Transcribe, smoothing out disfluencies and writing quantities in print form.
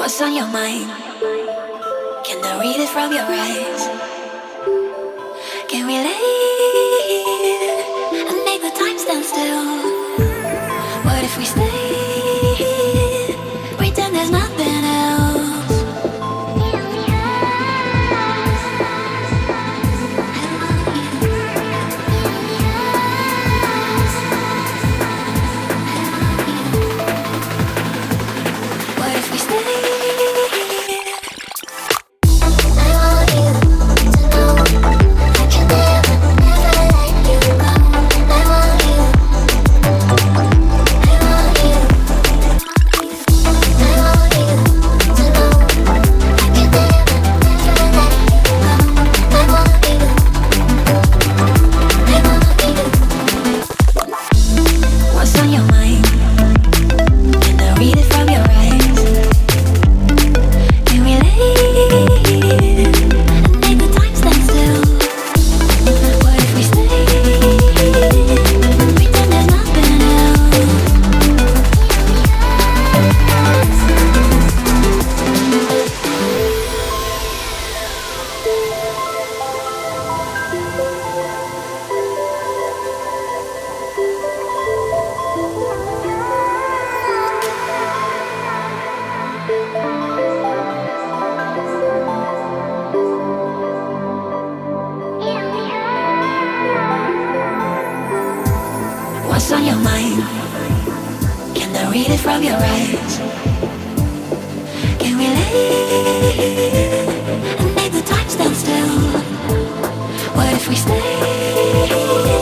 What's on your mind? Can I read it from your eyes? Can we leave and make the time stand still? What if we stay? Pretend there's nothing else. What if we stay? What's on your mind? Can I read it from your eyes? Can we leave and make the time stand still? What if we stay? Pretend there's nothing else. What's on your mind? Can I read it from your eyes? Can we leave and make the time stand still? What if we stay?